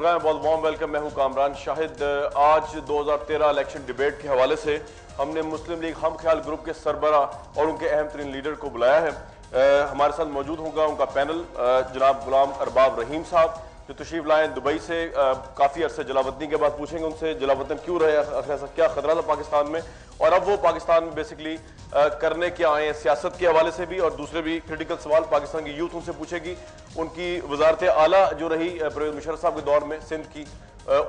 हैं, बहुत warm welcome. मैं हूं कामरान शाहिद। आज 2013 इलेक्शन डिबेट के हवाले से हमने मुस्लिम लीग हम ख्याल ग्रुप के सरबरा और उनके अहम तरीन लीडर को बुलाया है। हमारे साथ मौजूद होगा उनका पैनल, जनाब गुलाम अरबाब रहीम साहब जो तशरीफ लाए दुबई से। काफ़ी अरसे जलावतनी के बाद पूछेंगे उनसे जलावतन क्यों रहे, ऐसा क्या खतरा था पाकिस्तान में, और अब वो पाकिस्तान में बेसिकली करने क्या आए हैं सियासत के हवाले से भी, और दूसरे भी क्रिटिकल सवाल पाकिस्तान की यूथ उनसे पूछेगी। उनकी वजारत आला जो रही परवेज मुशर्रफ साहब के दौर में सिंध की,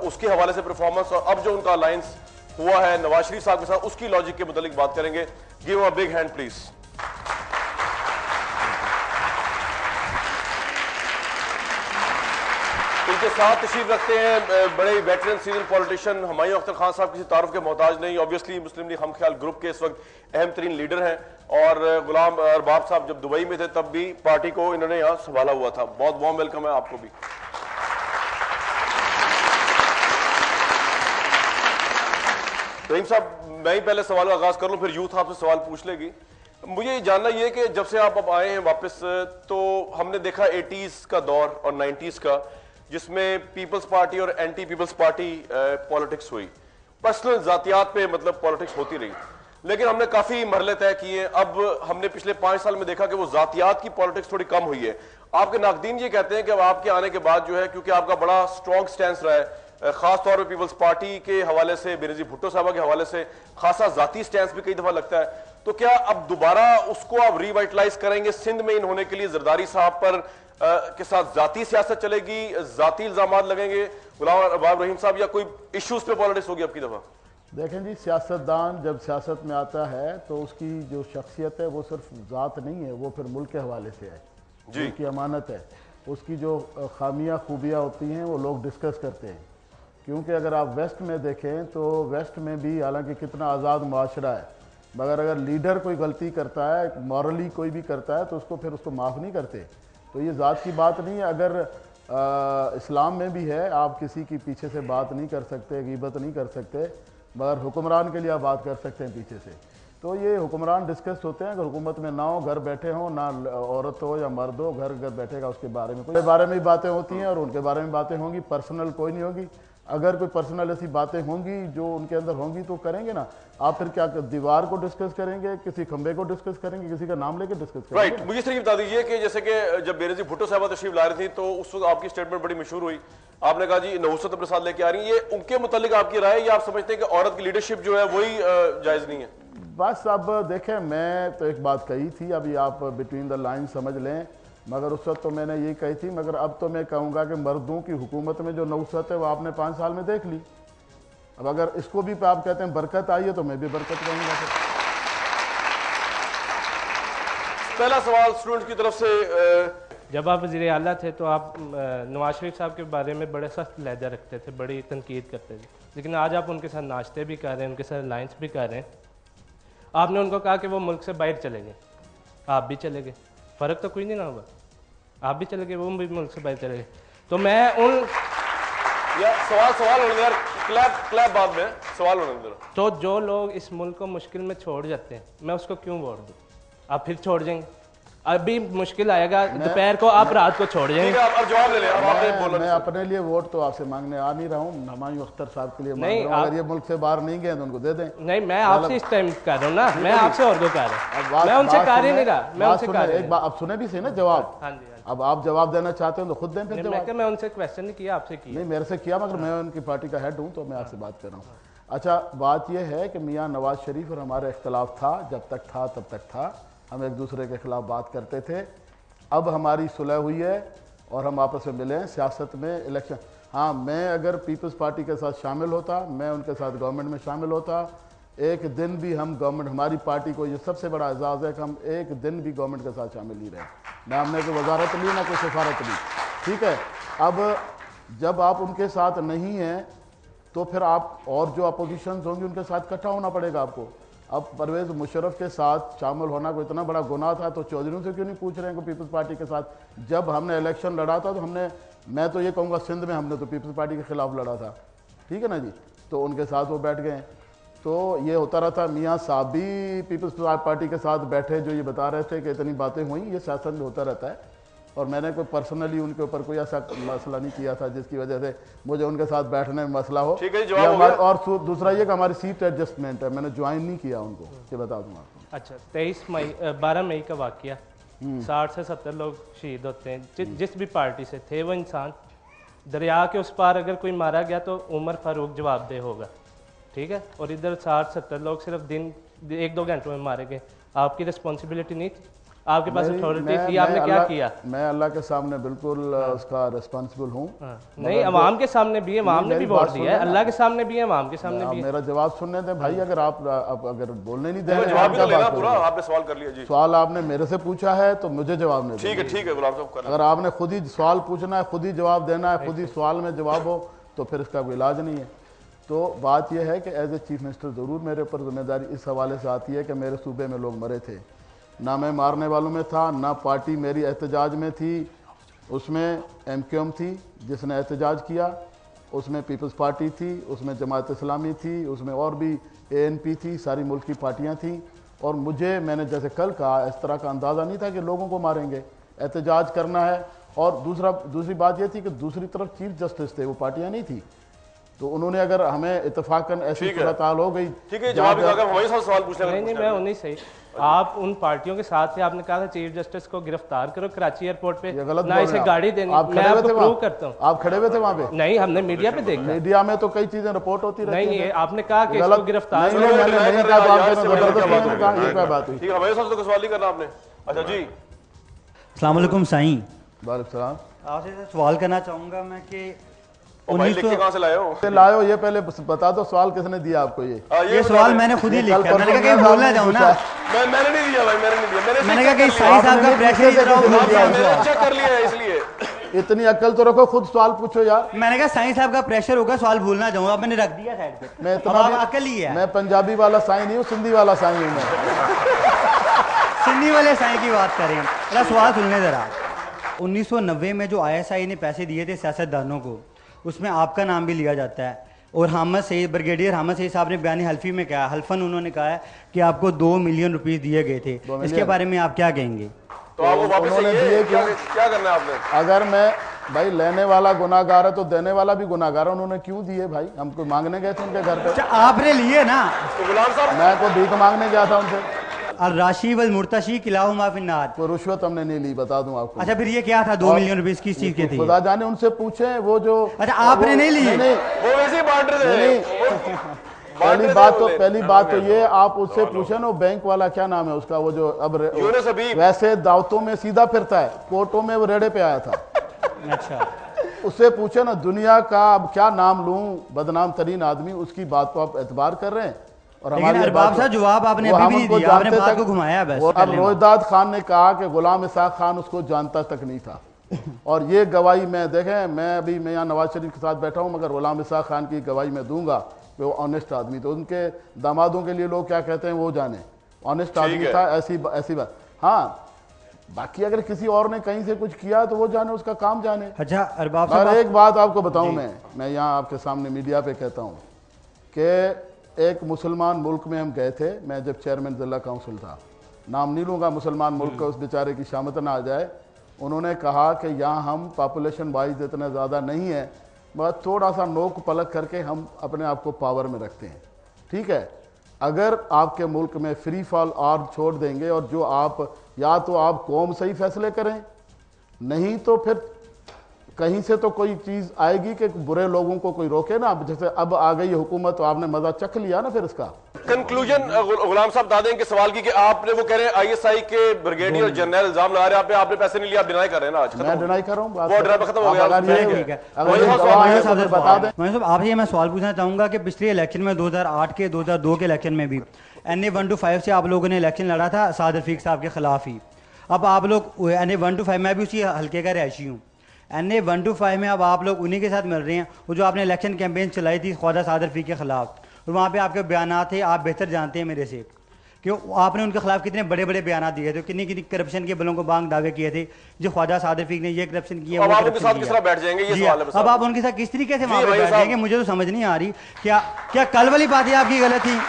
उसके हवाले से परफॉर्मेंस, और अब जो उनका अलायंस हुआ है नवाज शरीफ साहब के साथ, उसकी लॉजिक के मुतालिक बात करेंगे। Give a big hand please. उनके साथ तशरीफ रखते हैं बड़े veteran senior politician Humayun Akhtar Khan साहब, किसी तारुफ के मोहताज नहीं, ऑब्वियसली मुस्लिम लीग हम ख्याल ग्रुप के इस वक्त अहम तरीन लीडर हैं। और गुलाम अरबाब साहब जब दुबई में थे तब भी पार्टी को इन्होंने यहाँ संभाला हुआ था। बहुत वार्म वेलकम है आपको भी। रहीम साहब, मैं ही पहले सवाल का आगाज कर लूं, फिर यूथ आपसे सवाल पूछ लेगी। मुझे ये जानना ये कि जब से आप अब आए हैं वापस, तो हमने देखा 80s का दौर और 90s का, जिसमें पीपल्स पार्टी और एंटी पीपल्स पार्टी पॉलिटिक्स हुई, पर्सनल जातियात पे मतलब पॉलिटिक्स होती रही, लेकिन हमने काफी मरहले तय किए। अब हमने पिछले 5 साल में देखा कि वो जातियात की पॉलिटिक्स थोड़ी कम हुई है। आपके नाकदीन ये कहते हैं कि अब आपके आने के बाद जो है, क्योंकि आपका बड़ा स्ट्रॉन्ग स्टैंड रहा है, खास तौर पे पीपल्स पार्टी के हवाले से, बेनजीर भुट्टो साहबा के हवाले से खासा जाती स्टैंड भी कई दफा लगता है, तो क्या अब दोबारा उसको आप रिवाइटलाइज करेंगे? सिंध में इन होने के लिए जरदारी साहब पर के साथ जाती सियासत चलेगी, जाती इल्जामात लगेंगे गुलाम अरबाब रहीम साहब, या कोई इश्यूज पे पॉलिटिक्स होगी अब की दफा? देखें जी, सियासतदान जब सियासत में आता है तो उसकी जो शख्सियत है वो सिर्फ ज़ात नहीं है, वो फिर मुल्क के हवाले से है, मुल्क की अमानत है। उसकी जो खामियां खूबियाँ होती हैं वो लोग डिस्कस करते हैं। क्योंकि अगर आप वेस्ट में देखें तो वेस्ट में भी हालांकि कितना आज़ाद मुआशरा है, मगर अगर लीडर कोई गलती करता है, मॉरली कोई भी करता है, तो उसको फिर उसको माफ़ नहीं करते। तो ये ज़ात की बात नहीं है। अगर इस्लाम में भी है, आप किसी की पीछे से बात नहीं कर सकते, गीबत नहीं कर सकते, मगर हुक्मरान के लिए आप बात कर सकते हैं पीछे से। तो ये हुक्मरान डिस्कस होते हैं। अगर हुकूमत में ना हो, घर बैठे हों, ना औरत हो या मर्द हो, घर घर बैठेगा, उसके बारे में कोई बारे में ही बातें होती हैं और उनके बारे में बातें होंगी, पर्सनल कोई नहीं होगी। अगर कोई पर्सनल ऐसी बातें होंगी जो उनके अंदर होंगी तो करेंगे ना। आप फिर क्या दीवार को डिस्कस करेंगे, किसी खंबे को डिस्कस करेंगे, किसी का नाम लेके डिस्कस करेंगे? राइट। मुझे सिर्फ बता दीजिए कि जैसे कि जब बेनजीर भुट्टो साहबा तशरीफ ला रही थी तो उस वक्त आपकी स्टेटमेंट बड़ी मशहूर हुई। आपने कहा जी नहुसत अपने साथ लेके आ रही है, ये उनके मुतालिक आपकी राय, या आप समझते हैं कि औरत की लीडरशिप जो है वही जायज नहीं है? बस अब देखें, मैं तो एक बात कही थी, अभी आप बिटवीन द लाइन समझ लें, मगर उस वक्त तो मैंने ये कही थी। मगर अब तो मैं कहूँगा कि मर्दों की हुकूमत में जो नहुसत है वो आपने 5 साल में देख ली। अब अगर इसको भी आप कहते हैं बरकत आई है, तो मैं भी बरकत कहूँगा। पहला सवाल स्टूडेंट की तरफ से। जब आप वज़ीर आला थे तो आप नवाज शरीफ साहब के बारे में बड़े सख्त लहजा रखते थे, बड़ी तनकीद करते थे, लेकिन आज आप उनके साथ नाश्ते भी कर रहे हैं, उनके साथ अलायंस भी कर रहे हैं। आपने उनको कहा कि वो मुल्क से बाहर चले गए, आप भी चले गए, फ़र्क तो कोई नहीं ना हुआ। आप भी चले गए, वो भी मुल्क से बाहर चले गए। तो मैं उन सवाल होने यार, क्लैप बाद में सवाल होने दो। तो जो लोग इस मुल्क को मुश्किल में छोड़ जाते हैं, मैं उसको क्यों वोट दूँ? आप फिर छोड़ जाएंगे, अभी मुश्किल आएगा दोपहर को, आप रात को छोड़ जाएंगे। अब जवाब ले लें। अब आपने बोला, मैं अपने लिए वोट तो आपसे मांगने आ नहीं रहा हूँ, हुमायूं अख्तर साहब के लिए मांग रहा हूं। अगर ये मुल्क से बाहर नहीं गए तो उनको दे दें। नहीं, मैं आपसे इस टाइम कर रहा हूँ ना, मैं आपसे और को कर रहा हूँ, मैं उनसे कर ही नहीं रहा, मैं उनसे कर एक बात अब सुने भी सही ना जवाब। हाँ जी। अब आप जवाब देना चाहते हो तो खुद दें फिर जवाब। मैं उनसे क्वेश्चन नहीं किया, आपसे किया। नहीं, मेरे से किया, मगर मैं उनकी पार्टी का हेड हूँ तो मैं आपसे बात कर रहा हूँ। अच्छा, बात यह है कि मियाँ नवाज शरीफ और हमारा इख्तलाफ था, जब तक था तब तक था, हम एक दूसरे के खिलाफ बात करते थे। अब हमारी सुलह हुई है और हम आपस में मिले हैं सियासत में। इलेक्शन, हाँ, मैं अगर पीपल्स पार्टी के साथ शामिल होता, मैं उनके साथ गवर्नमेंट में शामिल होता, एक दिन भी हम गवर्नमेंट, हमारी पार्टी को ये सबसे बड़ा एजाज़ है कि हम एक दिन भी गवर्नमेंट के साथ शामिल नहीं रहे, ना हमने कोई वजारत ली ना कोई सफारत ली। ठीक है, अब जब आप उनके साथ नहीं हैं तो फिर आप और जो अपोजिशन होंगी उनके साथ इकट्ठा होना पड़ेगा आपको। अब परवेज मुशर्रफ के साथ शामिल होना कोई इतना बड़ा गुनाह था तो चौधरीयों से क्यों नहीं पूछ रहे हैं कि पीपल्स पार्टी के साथ? जब हमने इलेक्शन लड़ा था तो हमने, मैं तो ये कहूँगा सिंध में हमने तो पीपल्स पार्टी के खिलाफ लड़ा था, ठीक है ना जी, तो उनके साथ वो बैठ गए। तो ये होता रहा था। मियाँ साहब भी पीपल्स पार्टी के साथ बैठे, जो ये बता रहे थे कि इतनी बातें हुई, ये सियासत में होता रहता है। और मैंने कोई पर्सनली उनके ऊपर कोई ऐसा मसला नहीं किया था जिसकी वजह से मुझे उनके साथ बैठने में मसला हो। ठीक है, जवाब हो गया। और दूसरा ये कि हमारी सीट एडजस्टमेंट है, मैंने ज्वाइन नहीं किया उनको, ये बता दूँ आपको। अच्छा, 12 मई का वाकया, 60 से 70 लोग शहीद होते हैं, जिस भी पार्टी से थे वो इंसान। दरिया के उस पार अगर कोई मारा गया तो उमर फारूक जवाबदेह होगा, ठीक है। और इधर 60-70 लोग सिर्फ दिन 1-2 घंटों में मारे गए, आपकी रिस्पॉन्सिबिलिटी नहीं थी? आपके पास अथॉरिटी थी, आपने क्या किया? मैं अल्लाह के सामने बिल्कुल उसका रिस्पॉन्सिबल हूँ। नहीं, अवाम के सामने भी है, अवाम ने भी वोट दिया है, अल्लाह के सामने भी है, अवाम के सामने भी है। मेरा जवाब सुनने दें भाई, अगर आप अगर बोलने नहीं दे रहे, जवाब भी तो लेना पूरा, आपने सवाल कर लिया जी। सवाल आपने मेरे से पूछा है तो मुझे जवाब नहीं देना। ठीक है गुलाम साहब, अगर आपने खुद ही सवाल पूछना है, खुद ही जवाब देना है, खुद ही सवाल में जवाब हो, तो फिर इसका कोई इलाज नहीं है। तो बात यह है कि एज ए चीफ मिनिस्टर ज़रूर मेरे ऊपर जिम्मेदारी इस हवाले से आती है कि मेरे सूबे में लोग मरे थे, ना मैं मारने वालों में था, ना पार्टी मेरी एहतजाज में थी। उसमें MQM थी जिसने एहतजाज किया, उसमें पीपल्स पार्टी थी, उसमें जमात इस्लामी थी, उसमें और भी ANP थी, सारी मुल्क की पार्टियां थीं। और मुझे, मैंने जैसे कल कहा, इस तरह का अंदाज़ा नहीं था कि लोगों को मारेंगे, एहतजाज करना है। और दूसरी बात यह थी कि दूसरी तरफ चीफ जस्टिस थे, वो पार्टियाँ नहीं थी, तो उन्होंने अगर हमें इतफाकन ऐसी सूरत हाल हो गई। ठीक है, जवाब हमारे साथ सवाल पूछने। नहीं, मैं उन्हीं से, आप उन पार्टियों के साथ थे, आपने कहा था चीफ जस्टिस को गिरफ्तार करो कराची एयरपोर्ट पे, ना इसे गाड़ी देनी। मैं आपको प्रूव करता हूँ। आप खड़े हुए थे वहाँ पे? नहीं, हमने मीडिया पे देखा। मीडिया में तो कई चीजें रिपोर्ट होती रहती हैं। नहीं, आपने कहा कि इसको गिरफ्तार करो। नहीं, मैंने नहीं कहा, तो आपने जबरदस्ती कहा, ये क्या बात हुई? ठीक है, हमारे साथ तो सवाल नहीं करना आपने। अच्छा जी, अस्सलाम वालेकुम साईं। वालेकुम सलाम। आपसे सवाल करना चाहूँगा मैं कि कहाँ से लाए हो? ये पहले बता दो, सवाल किसने दिया आपको? ये सवाल मैंने खुद ही लिखा, मैंने कहा कहीं भूल ना जाऊँ ना। मैंने नहीं दिया भाई, मैंने नहीं दिया। मैंने कहा कि साईं साहब का प्रेशर चेक कर लिया है इसलिए। इतनी अक्ल तो रखो, खुद सवाल पूछो यार। मैंने कहा साईं साहब का प्रेशर होगा, सवाल भूल ना जाऊँ, अब मैंने रख दिया साइड पे। मैं इतना अकल ही है। मैं पंजाबी वाला साईं नहीं हूँ, सिंधी वाला साईं हूँ मैं। सिंधी वाले साईं की बात करें, मेरा सवाल सुनने जरा। 1990 में जो ISI ने पैसे दिए थे सियासतदानों को, उसमें आपका नाम भी लिया जाता है। और हामद सईद, ब्रिगेडियर हामद सईद साहब ने बयान हल्फी में कहा, हल्फन उन्होंने कहा है कि आपको 2 मिलियन रुपीस दिए गए थे। इसके बारे में आप क्या कहेंगे? तो आप वो वापस दिए, क्या करना है आपने? अगर मैं भाई लेने वाला गुनाहगार है तो देने वाला भी गुनाहगार है। उन्होंने क्यों दिए भाई? हमको मांगने गए थे उनके घर पे। आपने लिए ना? तो गुलाम साहब, मैं को भीख मांगने गया था उनसे। राशि वल मुर्तशी किलाहुमा फिन्नार। कोई रुश्वत हमने नहीं ली, बता दूं आपको। अच्छा, फिर ये क्या था? 2 मिलियन रुपीस किस चीज के थे? खुदा जाने, उनसे पूछे। वो जो, अच्छा आपने नहीं ली? नहीं, वो वैसे ही बांट रहे थे। पहली बात तो ये, आप उससे पूछे ना, बैंक वाला क्या नाम है उसका, वो जो अब वैसे दावतों में सीधा फिरता है, कोर्टों में वो रेड़े पे आया था। अच्छा, उससे पूछे ना, दुनिया का अब क्या नाम लूं, बदनाम तरीन आदमी, उसकी बात को आप एतबार कर रहे हैं। और हमारे अरबाब साहब जवाब आपने अभी भी नहीं दिया, आपने बात को घुमाया बस। अब रोहिदाद खान ने कहा कि गुलाम इसाक खान उसको जानता तक नहीं था। और ये गवाही मैं, देखें, मैं यहाँ नवाज शरीफ के साथ बैठा हूँ, मगर गुलाम इसाक खान की गवाही मैं दूंगा कि वो ऑनेस्ट आदमी। तो उनके दामादों के लिए लोग क्या कहते हैं वो जाने, ऑनेस्ट आदमी था। ऐसी बात। हाँ, बाकी अगर किसी और ने कहीं से कुछ किया तो वो जाने, उसका काम जाने। अच्छा अरबाब साहब, एक बात आपको बताऊं, मैं यहाँ आपके सामने मीडिया पे कहता हूँ कि एक मुसलमान मुल्क में हम गए थे, मैं जब चेयरमैन जिला काउंसिल था, नाम नहीं लूँगा, मुसलमान मुल्क का, उस बेचारे की शामत ना आ जाए। उन्होंने कहा कि यहाँ हम पॉपुलेशन वाइज इतना ज़्यादा नहीं है, बस थोड़ा सा नोक पलक करके हम अपने आप को पावर में रखते हैं। ठीक है, अगर आपके मुल्क में फ्री फॉल आर्म छोड़ देंगे, और जो आप, या तो आप कौम सही फैसले करें, नहीं तो फिर कहीं से तो कोई चीज़ आएगी कि बुरे लोगों को कोई रोके ना। जैसे अब आ गई हुकूमत, तो आपने मजा चख लिया ना फिर इसका। कंक्लूजन गुलाम साहब बता दें कि सवाल की कि आपने, वो कह रहे हैं ISI के ब्रिगेडियर जनरल इल्जाम लगा रहे हैं आपने पैसे नहीं लिया, आप डिनाई कर रहे हैं ना? आज मैं डिनाई कर रहा हूँ, वो ड्राइव खत्म हो गया। बता दें आपसे मैं सवाल पूछना चाहूंगा कि पिछले इलेक्शन में 2008 के 2002 के इलेक्शन में भी NA 1 to 5 से आप लोगों ने इलेक्शन लड़ा था साद रफीक साहब के खिलाफ ही। अब आप लोग NA 1 to 5, मैं भी उसी हल्के का रहायशी हूँ, NA 1 to 5 में अब आप लोग उन्हीं के साथ मिल रहे हैं। वो जो आपने इलेक्शन कैंपेन चलाई थी ख्वाजा साद रफीक के खिलाफ, और वहाँ पे आपके बयान थे, आप बेहतर जानते हैं मेरे से कि आपने उनके खिलाफ कितने बड़े बड़े बयान दिए थे, कितनी कितनी करप्शन के बलों को बांग दावे किए थे, जो ख्वाजा साद रफीक ने ये करप्शन किया, अब आप उनके साथ किस तरह बैठ जाएंगे, ये सवाल है। अब आप उनके साथ किस तरीके से वहाँ पे बैठ जाएंगे, मुझे तो समझ नहीं आ रही। क्या कल वाली बातें आपकी गलत थी?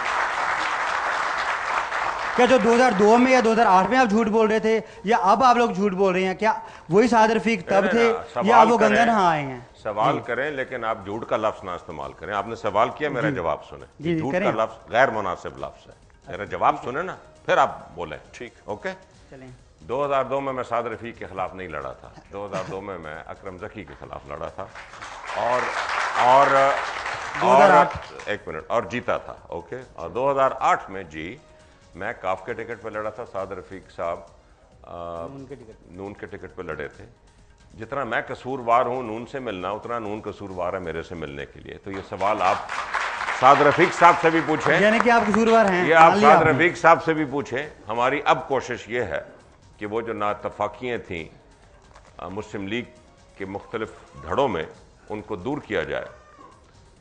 क्या जो 2002 में या 2008 में आप झूठ बोल रहे थे या अब आप लोग झूठ बोल रहे हैं? क्या वही साद रफीक तब थे या अब वो गंगा नहा आए हैं? सवाल करें लेकिन आप झूठ का लफ्ज ना इस्तेमाल करें। आपने सवाल किया, मेरा जवाब सुने। जी, झूठ करें। का लफ्ज गैर मुनासिब लफ्ज है। मेरा जवाब सुने ना, फिर आप बोले। ठीक, ओके। चलें। 2002 में मैं साद रफीक के खिलाफ नहीं लड़ा था। 2002 में मैं अकरम जकी के खिलाफ लड़ा था और 2008 एक मिनट और जीता था। ओके। और 2008 में जी मैं काफ के टिकट पर लड़ा था, साद रफीक साहब नून के टिकट पर लड़े थे। जितना मैं कसूरवार हूं नून से मिलना, उतना नून कसूरवार है मेरे से मिलने के लिए। तो ये सवाल आप साद रफीक साहब से भी पूछें, यानी कि आप कसूरवार हैं, ये आप मान लिया साद आपने। रफीक साहब से भी पूछें। हमारी अब कोशिश ये है कि वो जो नाइतफाकियाँ थी मुस्लिम लीग के मुख्तलिफ धड़ों में, उनको दूर किया जाए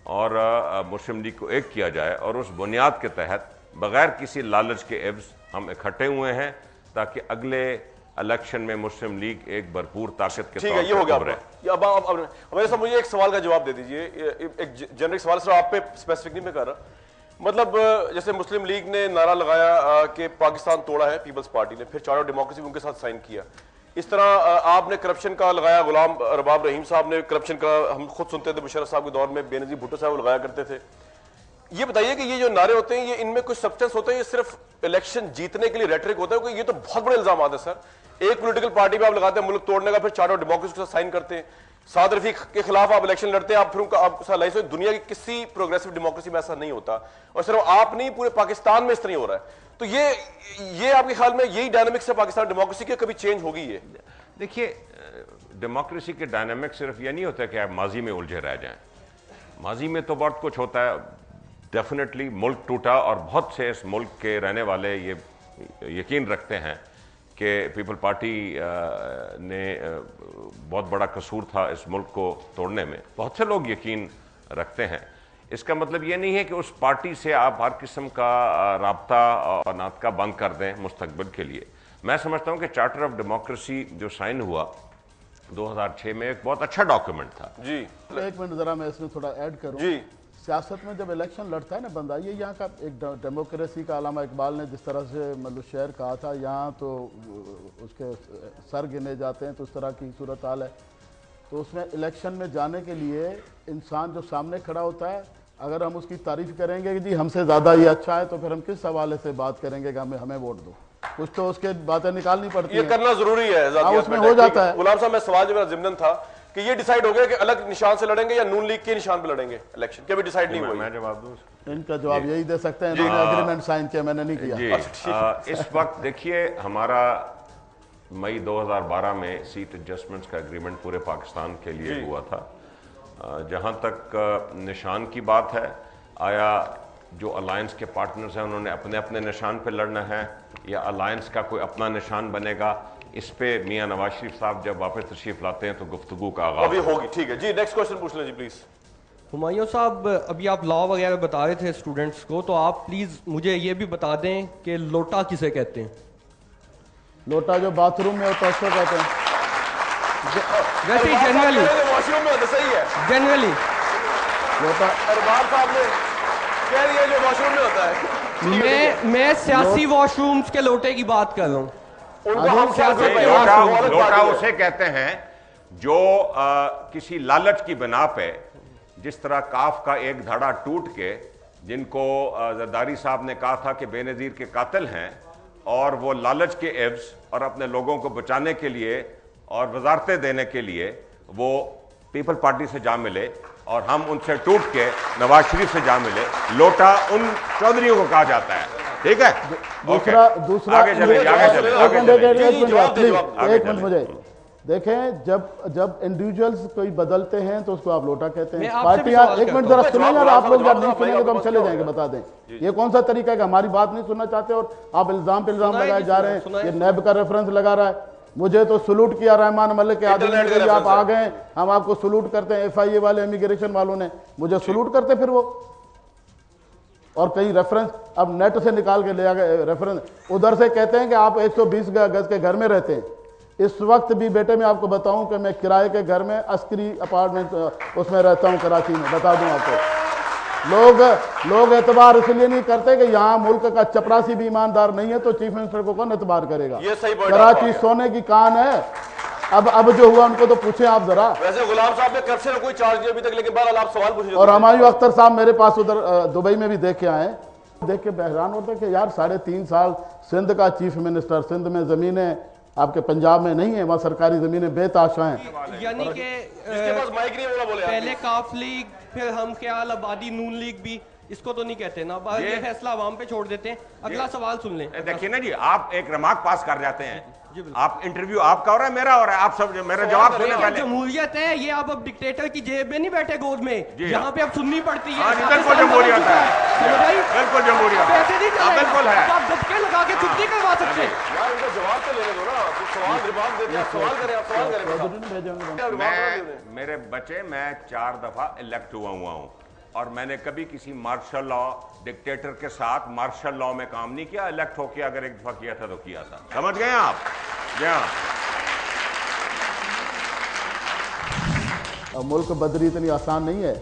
और मुस्लिम लीग को एक किया जाए। और उस बुनियाद के तहत बगैर किसी लालच के एवज हम इकट्ठे हुए हैं ताकि अगले इलेक्शन में मुस्लिम लीग एक भरपूर ताकत के ठीक है, ये हो गया आपका। अब मेरे साहब मुझे एक सवाल का जवाब दे दीजिए। एक जेनरिक सवाल सिर्फ आप पे स्पेसिफिक नहीं मैं कर रहा। मतलब जैसे मुस्लिम लीग ने नारा लगाया कि पाकिस्तान तोड़ा है पीपल्स पार्टी ने, फिर चार्टर ऑफ डेमोक्रेसी उनके साथ साइन किया। इस तरह आपने करप्शन का लगाया, गुलाम रबाब रहीम साहब ने करप्शन का, हम खुद सुनते थे मुशर्रफ साहब के दौर में, बेनजीर भुट्टो साहब लगाया करते थे। ये बताइए कि ये जो नारे होते हैं, ये इनमें कुछ सब्सटेंस होता है, ये सिर्फ इलेक्शन जीतने के लिए रेटरिक होता है? ये तो बहुत बड़े इल्जाम है सर। एक पॉलिटिकल पार्टी पे आप लगाते हैं मुल्क तोड़ने का, फिर चार्टर ऑफ डेमोक्रेसी के साथ साइन करते हैं, साद रफीक के खिलाफ आप इलेक्शन लड़ते हैं, आप फिर उनका दुनिया की किसी प्रोग्रेसिव डेमोक्रेसी में ऐसा नहीं होता। और सिर्फ आप नहीं, पूरे पाकिस्तान में इस तरह हो रहा है। तो ये आपके ख्याल में यही डायनामिक्स है पाकिस्तान डेमोक्रेसी के, कभी चेंज होगी? ये देखिए, डेमोक्रेसी के डायनामिक्स सिर्फ ये नहीं होता कि आप माजी में उलझे रह जाएं। माजी में तो बहुत कुछ होता है। डेफिनेटली मुल्क टूटा और बहुत से इस मुल्क के रहने वाले ये यकीन रखते हैं कि पीपल पार्टी ने बहुत बड़ा कसूर था इस मुल्क को तोड़ने में। बहुत से लोग यकीन रखते हैं। इसका मतलब ये नहीं है कि उस पार्टी से आप हर किस्म का राब्ता और नातका बंद कर दें मुस्तकबिल के लिए। मैं समझता हूं कि चार्टर ऑफ डेमोक्रेसी जो साइन हुआ 2006 में एक बहुत अच्छा डॉक्यूमेंट था। जी, एक मिनट जरा मैं इसमें थोड़ा ऐड करूं। जी, सियासत में जब इलेक्शन लड़ता है ना बंदा, ये यहाँ का एक डेमोक्रेसी का अल्लामा इकबाल ने जिस तरह से मतलब शेर कहा था, यहाँ तो उसके सर गिने जाते हैं, तो उस तरह की सूरत हाल है। तो उसमें इलेक्शन में जाने के लिए इंसान जो सामने खड़ा होता है, अगर हम उसकी तारीफ करेंगे कि जी हमसे ज़्यादा ये अच्छा है, तो फिर हम किस हवाले से बात करेंगे कि हमें वोट दो? कुछ तो उसके बातें निकालनी पड़ती ये है। करना जरूरी है। उसमें हो जाता है। गुलाम साहब, मैं सवाल जो मेरा ज़िम्नन था कि ये डिसाइड हो गया कि अलग निशान से लड़ेंगे या नून लीग के निशान पे लड़ेंगे इलेक्शन, क्या भी डिसाइड नहीं हुआ? मैं जवाब दूं? इनका जवाब यही दे सकते हैं, इन्होंने एग्रीमेंट साइन किया, मैंने नहीं किया। जी, इस वक्त देखिए, हमारा मई 2012 में सीट एडजस्टमेंट्स का एग्रीमेंट पूरे पाकिस्तान के लिए हुआ था। जहां तक निशान की बात है, आया जो अलायंस के पार्टनर्स हैं उन्होंने अपने अपने निशान पे लड़ना है या अलायंस का कोई अपना निशान बनेगा? इस पे मियां नवाज शरीफ साहब जब वापस तशरीफ लाते हैं तो गुफ्तगू का आगाज अभी होगी। ठीक है जी, नेक्स्ट क्वेश्चन पूछ लें जी प्लीज। हुमायूं साहब, अभी आप लॉ वगैरह बता रहे थे स्टूडेंट्स को, तो आप प्लीज मुझे ये भी बता दें कि लोटा किसे कहते हैं? लोटा जो बाथरूम में होता है उसको कहते हैं। वैसे ही जनरली वॉशरूम में होता, सही है। जनरली लोटा अरबाब साहब ने कह दिया जो वॉशरूम में होता है। मैं सियासी वॉशरूम्स के लोटे की बात कर रहा हूँ। उनको हम सियासत में लोटा उसे कहते हैं जो किसी लालच की बिना पे, जिस तरह काफ का एक धड़ा टूट के, जिनको जरदारी साहब ने कहा था कि बेनजीर के कातिल हैं, और वो लालच के एव्स और अपने लोगों को बचाने के लिए और वजारतें देने के लिए वो पीपल पार्टी से जा मिले और हम उनसे टूट के नवाज शरीफ से जा मिले। लोटा उन चौधरियों को कहा जाता है। ठीक है, दूसरा आगे चले, आगे चले, आगे चले। एक मिनट मुझे देखें, जब इंडिविजुअल्स कोई बदलते हैं तो उसको आप लोटा कहते हैं। पार्टियां, एक मिनट जरा सुनिए यार, आप लोग जब नहीं सुनेंगे तो हम चले जाएंगे। बता दें ये कौन सा तरीका है कि हमारी बात नहीं सुनना चाहते और आप इल्जाम पे इल्जाम लगाए जा रहे हैं। ये नैब का रेफरेंस लगा रहा है, मुझे तो सलूट किया रहमान मलिक के आदमी के लिए, आप आ गए, हम आपको सलूट करते हैं। FIA वाले इमिग्रेशन वालों ने मुझे सलूट करते, फिर वो और कई रेफरेंस अब नेट से निकाल के ले आ गए रेफरेंस। उधर से कहते हैं कि आप 120 गज के घर में रहते हैं। इस वक्त भी बेटे मैं आपको बताऊं कि मैं किराए के घर में अस्करी अपार्टमेंट उसमें रहता हूं कराची में, बता दूं आपको। लोग एतबार इसलिए नहीं करते कि यहाँ मुल्क का चपरासी भी ईमानदार नहीं है, तो चीफ मिनिस्टर को कौन एतबार करेगा? ये सही पॉइंट कराची सोने की कान है। अब जो हुआ उनको तो पूछे आप जरा। वैसे गुलाम साहब ने कर्ज से कोई चार्ज नहीं अभी तक, लेकिन बहरहाल आप सवाल पूछिए। और हमायूं अख्तर साहब मेरे पास उधर दुबई में भी देख के आए, देख के हैरान होते कि यार 3.5 साल सिंध का चीफ मिनिस्टर, सिंध में जमीनें आपके पंजाब में नहीं है, वहाँ सरकारी जमीनें बेताशा हैं। यानी कि माइक नहीं बोला बोले पहले काफ लीग, फिर हम ख्याल आबादी नून लीग भी इसको तो नहीं कहते ना, ये फैसला आवाम पे छोड़ देते हैं। अगला सवाल सुन लें। देखिए ना जी, आप एक रिमार्क पास कर जाते हैं, आप इंटरव्यू आपका हो रहा है, मेरा हो रहा है, आप सब मेरा जवाब सुने पहले। जमहूरियत है ये, आप अब डिक्टेटर की जेब में नहीं बैठे गोद में, यहाँ पे अब सुननी पड़ती है। बिल्कुल जमहूरियत है, बिल्कुल जमहूरियत है, बिल्कुल है। आप दबके लगा के छुट्टी करवा सकते हैं। यार उनका जवाब तो लेने दो ना, सवाल जवाब देते हैं, सवाल करें, आप सवाल करें। मेरे बच्चे, मैं 4 दफा इलेक्ट हुआ हूँ और मैंने कभी किसी मार्शल लॉ डिक्टेटर के साथ मार्शल लॉ में काम नहीं किया। इलेक्ट होके अगर एक दफा किया था तो किया था, समझ गए आप? जी हाँ। मुल्क बदरी इतनी आसान नहीं है।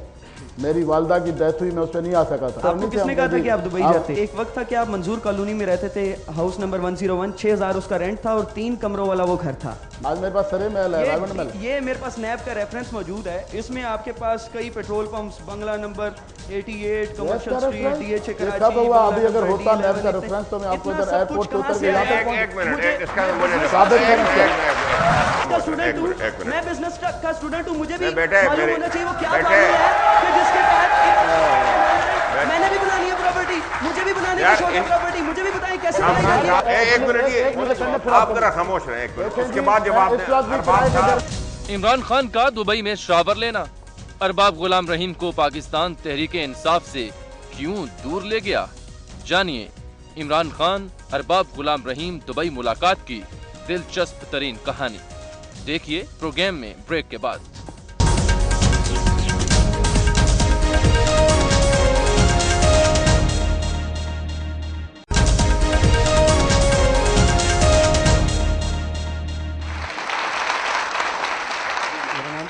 मेरी वालदा की डेथ हुई, मैं उस पर नहीं आ सका था। आपको किसने कहा था कि आप दुबई जाते? एक वक्त था कि आप मंजूर कॉलोनी में रहते थे, हाउस नंबर 101, 6000 उसका रेंट था और 3 कमरों वाला वो घर था। आज मेरे पास सरे महल है, डायमंड महल। ये मेरे पास नैब का रेफरेंस मौजूद है, इसमें आपके पास कई पेट्रोल पंप्स, बंगला number 88, commercial street, DH Karachi. कब हुआ? अभी अगर होता नैब का रेफरेंस तो मैं आपको इधर एयरपोर्ट से उतर के यहाँ तक एक मिनट, इसका साबित करें। स्टूडेंट हूँ मैं, बिजनेस का स्टूडेंट हूँ, मुझे भी बेटे मालूम होना चाहिए वो क्या कानून है कि जिसके तहत मैंने भी बनानी है प्रॉपर्टी, मुझे भी बनानी है छोटी प्रॉपर्टी, मुझे भी बताएं कैसे बनाई जाती है। एक मिनट, ये आप जरा खामोश रहे एक मिनट, उसके बाद जवाब दें। इमरान खान का दुबई में शावर लेना अरबाब गुलाम रहीम को पाकिस्तान तहरीके इंसाफ से क्यों दूर ले गया? जानिए इमरान खान अरबाब गुलाम रहीम दुबई मुलाकात की दिलचस्प तरीन कहानी। देखिए प्रोग्राम में ब्रेक के बाद।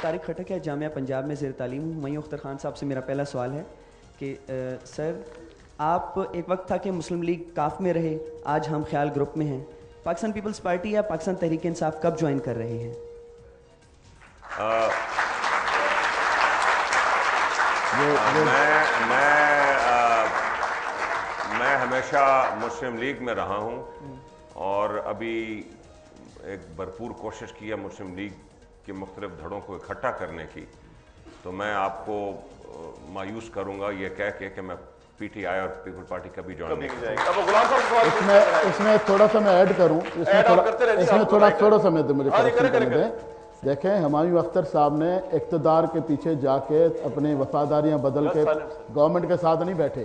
तारिक खटक है, जामिया पंजाब में ज़ेर तालीम हूँ। मयूं अख्तर खान साहब से मेरा पहला सवाल है कि सर, आप एक वक्त था कि मुस्लिम लीग काफ में रहे, आज हम ख्याल ग्रुप में हैं। पाकिस्तान पीपल्स पार्टी या पाकिस्तान तहरीक इंसाफ कब ज्वाइन कर रहे हैं? मैं हमेशा मुस्लिम लीग में रहा हूँ और अभी एक भरपूर कोशिश की है मुस्लिम लीग के मुख्तलिफ धड़ों को इकट्ठा करने की। तो मैं आपको मायूस करूँगा ये कह के कि मैं पीटीआई और पीपल पार्टी कभी ज्वाइन नहीं करूँगा। इसमें थोड़ा सा मैं ऐड करूँ, इसमें थोड़ा सा मुझे करने दें। देखें, हुमायूं अख्तर साहब ने इक़्तिदार के पीछे जाके अपनी वफादारियां बदल के गवर्नमेंट के साथ नहीं बैठे,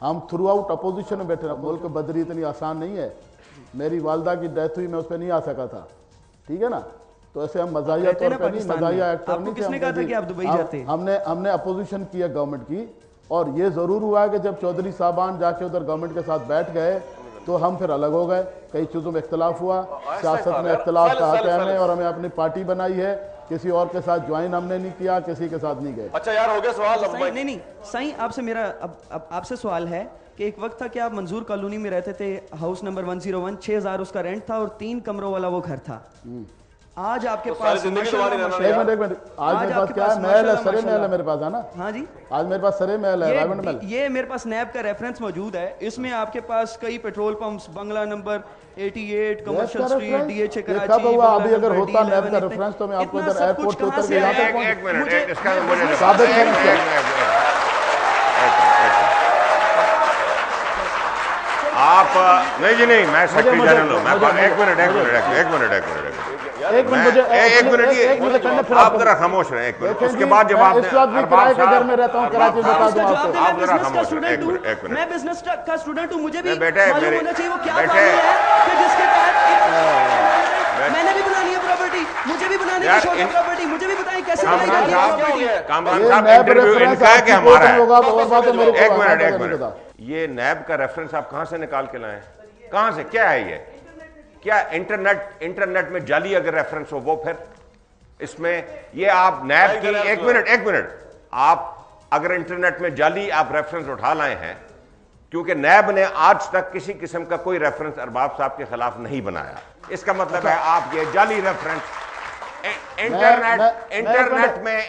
हम थ्रू आउट अपोजिशन में बैठे। मुल्क बदरी इतनी आसान नहीं है। मेरी वालदा की डेथ हुई, मैं उस पर नहीं आ सका था, ठीक है ना? तो ऐसे हम मजाहिया तौर पर नहीं, मजाहिया एक्टर नहीं थे। किसने कहा था कि आप दुबई जाते? हमने अपोजिशन किया गवर्नमेंट की, और ये जरूर हुआ कि जब चौधरी साहबान जाके उधर गवर्नमेंट के साथ बैठ गए तो हम फिर अलग हो गए। कई चीज़ों में इख्तलाफ हुआ, सियासत में इख्तलाफ कहा कि हमें, और हमें अपनी पार्टी बनाई है, किसी और के साथ ज्वाइन हमने नहीं किया, किसी के साथ नहीं गए। अच्छा यार, हो गया सवाल। नहीं सही, आपसे मेरा अब आपसे सवाल है कि एक वक्त था कि आप मंजूर कॉलोनी में रहते थे, हाउस नंबर 101, 6000 उसका रेंट था और 3 कमरों वाला वो घर था। आज आपके पास एक मिनट, आज मेरे पास क्या है? महल है, सरे महल है मेरे पास, है ना? हाँ जी, आज मेरे पास सरे महल है, डायमंड महल। ये मेरे पास नैब का रेफरेंस मौजूद है, इसमें आपके पास कई पेट्रोल पंप्स, बंगला number 88, commercial street, DH Karachi. कब हुआ? अभी अगर होता नैब का रेफरेंस तो मैं आपको इधर एयरपोर्ट से उतर के यहाँ तक एक मिनट, इसका मुझे साबित करें। आप नहीं जी, नहीं, मैं सेक्रेटरी जनरल हूँ। मैं एक मिनट, आप जरा खामोश रहे एक मिनट, उसके बाद जवाब दें। किराए के घर में रहता हूँ, कराची में, बता दूं आपको। मैं बिजनेस का स्टूडेंट हूँ, मुझे भी मालूम होना चाहिए वो क्या कानून है कि जिसके तहत मैंने भी बनानी है प्रॉपर्टी, मुझे भी बनानी है छोटी प्रॉपर्टी, मुझे भी बताएं कैसे बनाई जाती है। कामरान साहब, इंटरव्यू इनका है कि हमारा है? एक मिनट, ये नैब का रेफरेंस आप कहां से निकाल के लाए? कहां से? क्या है ये? क्या इंटरनेट में जाली अगर रेफरेंस हो वो फिर इसमें ये आप नैब की एक मिनट आप अगर इंटरनेट में जाली आप रेफरेंस उठा लाए हैं, क्योंकि नैब ने आज तक किसी किस्म का कोई रेफरेंस अरबाब साहब के खिलाफ नहीं बनाया, इसका मतलब है आप ये जाली रेफरेंस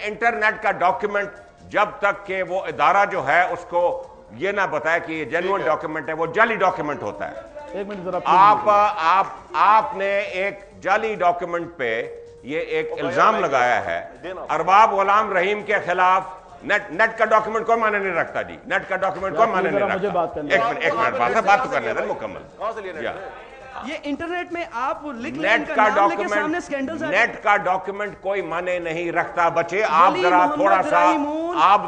इंटरनेट का डॉक्यूमेंट जब तक कि वो इदारा जो है उसको ये ना बताए कि ये जेन्युइन डॉक्यूमेंट है, वो जाली डॉक्यूमेंट होता है। एक मिनट जरा आपने एक जाली डॉक्यूमेंट पे ये एक इल्जाम लगाया है अरबाब गुलाम रहीम के खिलाफ। नेट का डॉक्यूमेंट कौन माने नहीं रखता जी? नेट का डॉक्यूमेंट कौन माने नहीं रखता? एक मिनट बात तो करने दें मुकम्मल। ये इंटरनेट में आप लिख नेट का डॉक्यूमेंट कोई माने नहीं रखता बच्चे। आप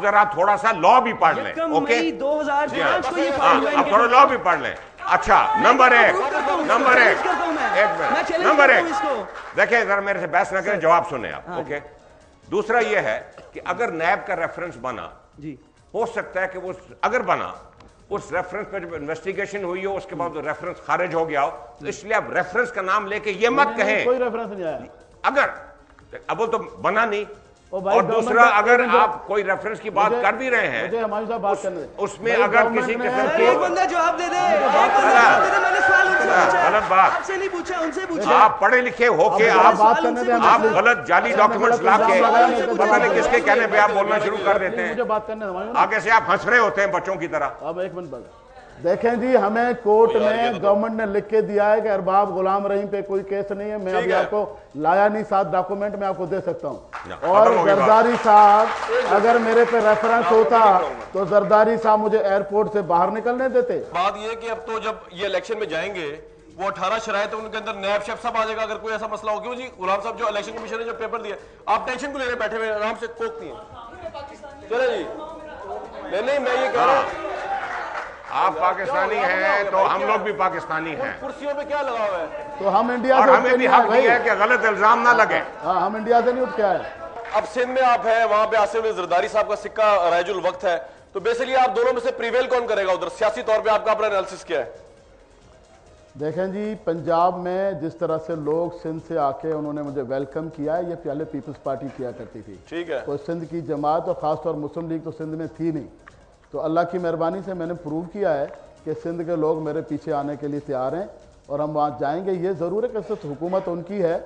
जरा थोड़ा सा लॉ भी पढ़ लें, ओके? 2005 को ये आप थोड़ा लॉ भी पढ़ लें। अच्छा, नंबर एक देखिए, जरा मेरे से बहस ना करें, जवाब सुने आप, ओके? दूसरा ये है कि अगर नैब का रेफरेंस बना जी, हो सकता है कि वो अगर बना उस रेफरेंस पर जब इन्वेस्टिगेशन हुई हो उसके बाद रेफरेंस खारिज हो गया हो, तो इसलिए आप रेफरेंस का नाम लेके ये मत कहें कोई रेफरेंस नहीं आया। अगर अब वो तो बना नहीं, और दूसरा अगर आप कोई रेफरेंस की बात कर भी रहे हैं उसमें अगर किसी किस्म की बंदा जवाब दे दे, मैंने सवाल उनसे पूछा, गलत बात आपसे नहीं पूछा, उनसे पूछा। आप पढ़े लिखे होके आप गलत जाली डॉक्यूमेंट्स ला के पता नहीं किसके कहने पे आप बोलना शुरू कर देते हैं। आगे से आप हंस रहे होते हैं बच्चों की तरह। अब एक मिनट देखें जी, हमें कोर्ट में गवर्नमेंट ने लिख के दिया है कि अरबाब गुलाम रहीम पे कोई केस नहीं है। मैं अभी आपको लाया नहीं, 7 डॉक्यूमेंट में आपको दे सकता हूं। और जरदारी साहब अगर मेरे पे रेफरेंस होता तो जरदारी साहब मुझे एयरपोर्ट से बाहर निकलने देते। बात यह कि अब तो जब ये इलेक्शन में जाएंगे वो 18 शरायत है, उनके अंदर नैब शेफ सब आ जाएगा अगर कोई ऐसा मसला हो। क्यों जी? गुलाम साहब जो इलेक्शन कमीशन ने जो पेपर दिया, आप टेंशन को लेने बैठे हुए आराम से कोकती हैं। चले जी, नहीं मैं ये कह रहा हूं आप पाकिस्तानी हैं तो हम लोग भी पाकिस्तानी हैं। कुर्सियों पे क्या लगा हुआ है? तो हम इंडिया और हमें भी हक है कि गलत इल्जाम ना लगे। हाँ, हम इंडिया से नहीं उठ के आए। अब सिंध में आप हैं, वहां पे आसिफ जरदारी साहब का सिक्का राजुल वक्त है, तो बेसिकली आप दोनों में से प्रिवेल कौन करेगा उधर? सियासी तौर पे आपका अपना एनालिसिस क्या है? देखें जी, पंजाब में जिस तरह से लोग सिंध से आके उन्होंने मुझे वेलकम किया है, ये पहले पीपल्स पार्टी किया करती थी। ठीक है। तो सिंध की जमात और खासतौर मुस्लिम लीग तो सिंध में थी नहीं। तो अल्लाह की मेहरबानी से मैंने प्रूव किया है कि सिंध के लोग मेरे पीछे आने के लिए तैयार हैं और हम वहाँ जाएंगे। ये ज़रूर है कि सिर्फ हुकूमत उनकी है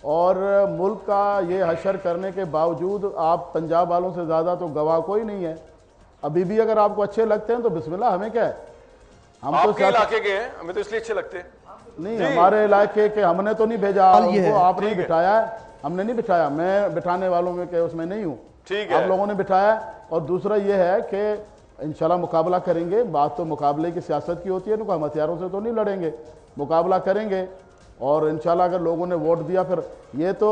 और मुल्क का ये हशर करने के बावजूद आप पंजाब वालों से ज़्यादा तो गवाह कोई नहीं है। अभी भी अगर आपको अच्छे लगते हैं तो बिस्मिल्लाह, हमें क्या है? हम आपके इलाके के हैं, हमें तो इसलिए अच्छे लगते हैं। नहीं, हमारे इलाके के हमने तो नहीं भेजा, उनको आपने बिठाया है, हमने नहीं बिठाया। मैं बिठाने वालों में के उसमें नहीं हूँ, ठीक है, आप लोगों ने बिठाया। और दूसरा ये है कि इंशाल्लाह मुकाबला करेंगे। बात तो मुकाबले की सियासत की होती है ना, हम हथियारों से तो नहीं लड़ेंगे, मुकाबला करेंगे। और इंशाल्लाह अगर लोगों ने वोट दिया, फिर ये तो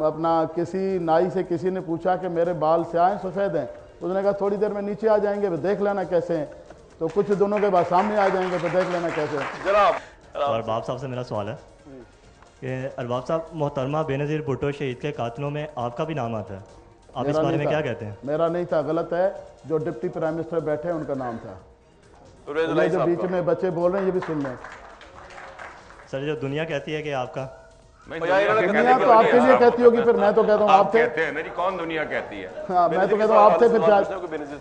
अपना किसी नाई से किसी ने पूछा कि मेरे बाल स्याह हैं सफ़ेद हैं, उसने कहा थोड़ी देर में नीचे आ जाएंगे, फिर देख लेना कैसे हैं। तो कुछ दिनों के बाद सामने आ जाएंगे, तो देख लेना कैसे हैं। जनाब अरबाब साहब से मेरा सवाल है कि अरबाब साहब, मोहतरमा बेनज़ीर भुट्टो शहीद के कातलों में आपका भी नाम आता है, आप इस बारे में क्या कहते हैं? मेरा नहीं था, गलत है। जो डिप्टी प्राइम मिनिस्टर बैठे हैं उनका नाम था। ये जो बीच में बच्चे बोल रहे हैं ये भी सुन लें। सर, जो दुनिया कहती है कि आपका, दुनिया तो आपके लिए कहती होगी, फिर मैं तो कहता हूँ आप थे। मेरी कौन दुनिया कहती है? हाँ, मैं तो कहता हूँ आप थे, फिर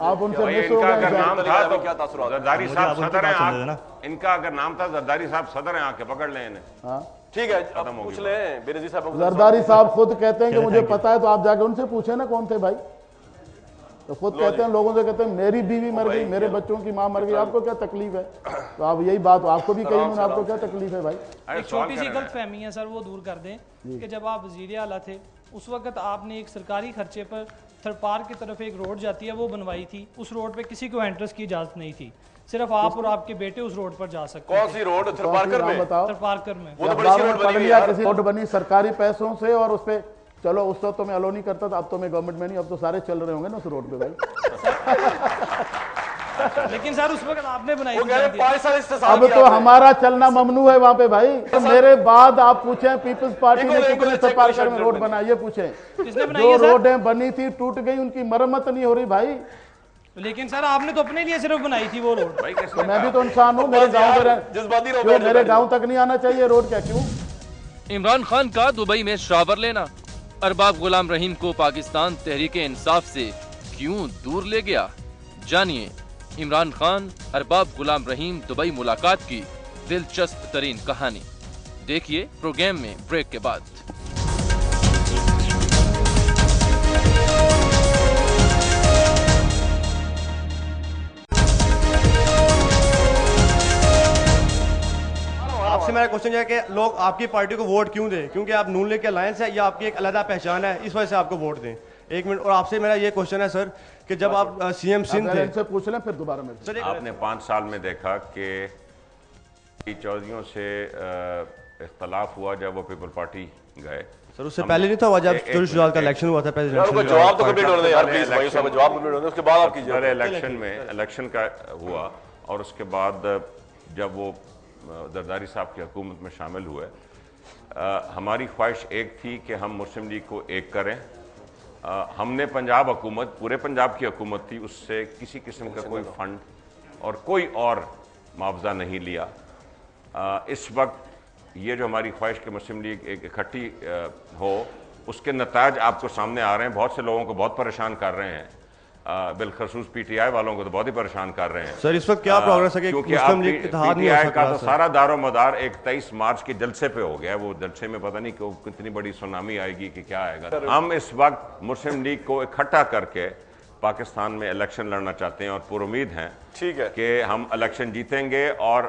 आप उनसे मिस हो गए। नाम था तो जरदारी साहब सदर हैं, इनका अगर नाम था जरदारी साहब सदर हैं, आके पकड़ लें इन्हें। हाँ ठीक है, अब पूछ लें बेनज़ीर साहब। जरदारी साहब खुद कहते हैं कि मुझे पता है, तो आप जाके उनसे पूछे ना कौन थे भाई। तो खुद कहते हैं, लोगों से कहते हैं मेरी बीवी मर गई, मेरे बच्चों की माँ मर गई, आपको क्या तकलीफ है? तो आप यही बात आपको भी कही उन्होंने, आपको क्या तकलीफ है भाई? एक छोटी सी गलतफहमी है सर, वो दूर कर दें कि जब आप वज़ीर आला थे उस वक्त आपने एक सरकारी खर्चे पर थरपार की तरफ एक रोड जाती है वो बनवाई थी। उस रोड पे किसी को एंट्रेंस की इजाजत नहीं थी, सिर्फ आप और आपके बेटे उस रोड पर जा सकते। कौन सी रोड? थरपारकर में? बताओ। थरपारकर में वो तो बड़ी सी रोड बनी है। किसी रोड बनी सरकारी पैसों से, और उस पे चलो उस तो मैं अलो नहीं करता था, अब तो मैं गवर्नमेंट में नहीं, अब तो सारे चल रहे होंगे ना उस रोड पे भाई। लेकिन सर उस वक्त आपने बनाई वो कह रहे 5 साल इससे अब तो हमारा चलना ममनू है वहां पे भाई। तो मेरे बाद आप पूछें पीपल्स पार्टी ने कितने थरपारकर में रोड बनाई है, पूछें। जो रोडें बनी थी टूट गई, उनकी मरम्मत नहीं हो रही भाई। लेकिन सर आपने तो अपने लिए सिर्फ बनाई थी वो रोड। तो मैं भी तो इंसान हूँ, मेरे गाँव मेरे गाँव तक नहीं आना चाहिए रोड, क्या क्यों? इमरान खान का दुबई में शावर लेना अरबाब गुलाम रहीम को पाकिस्तान तहरीक इंसाफ से क्यों दूर ले गया? जानिए इमरान खान अरबाब गुलाम रहीम दुबई मुलाकात की दिलचस्प तरीन कहानी। देखिए प्रोग्राम में ब्रेक के बाद। आपसे मेरा क्वेश्चन है कि लोग आपकी पार्टी को वोट क्यों दें? क्योंकि आप नून लीग के अलायंस है या आपकी एक अलग पहचान है, इस वजह से आपको वोट दें। एक मिनट। और आपसे मेरा ये क्वेश्चन है सर कि जब आप सीएम सिंध थे, इनसे पूछ लें फिर दोबारा में। सर आपने 5 साल में देखा कि चौधरियों से इख्तलाफ हुआ जब वो पीपल पार्टी गए। सर उससे पहले नहीं था हुआ जब शुजात का इलेक्शन हुआ था प्रेसिडेंट? जवाब तो कंप्लीट होने दें यार प्लीज भाई साहब, जवाब कंप्लीट होने दें, उसके बाद आप कीजिए। इलेक्शन का हुआ और उसके बाद जब वो जरदारी साहब की हुकूमत में शामिल हुए, हमारी ख्वाहिश एक थी कि हम मुस्लिम लीग को एक करें। हमने पंजाब हुकूमत, पूरे पंजाब की हुकूमत थी, उससे किसी किस्म का कोई फंड और कोई और मुआवजा नहीं लिया। इस वक्त ये जो हमारी ख्वाहिश कि मुस्लिम लीग एक इकट्ठी हो, उसके नताज आपको सामने आ रहे हैं। बहुत से लोगों को बहुत परेशान कर रहे हैं, बिलखसूस पीटीआई वालों को तो बहुत ही परेशान कर रहे हैं। सर इस वक्त क्या प्रोग्रेस है? क्योंकि पीटीआई का तो सारा दारो मदार एक 23 मार्च के जलसे पे हो गया। वो जलसे में पता नहीं कि कितनी बड़ी सुनामी आएगी कि क्या आएगा। हम इस वक्त मुस्लिम लीग को इकट्ठा करके पाकिस्तान में इलेक्शन लड़ना चाहते हैं और पुरुमीद हैं कि हम इलेक्शन जीतेंगे और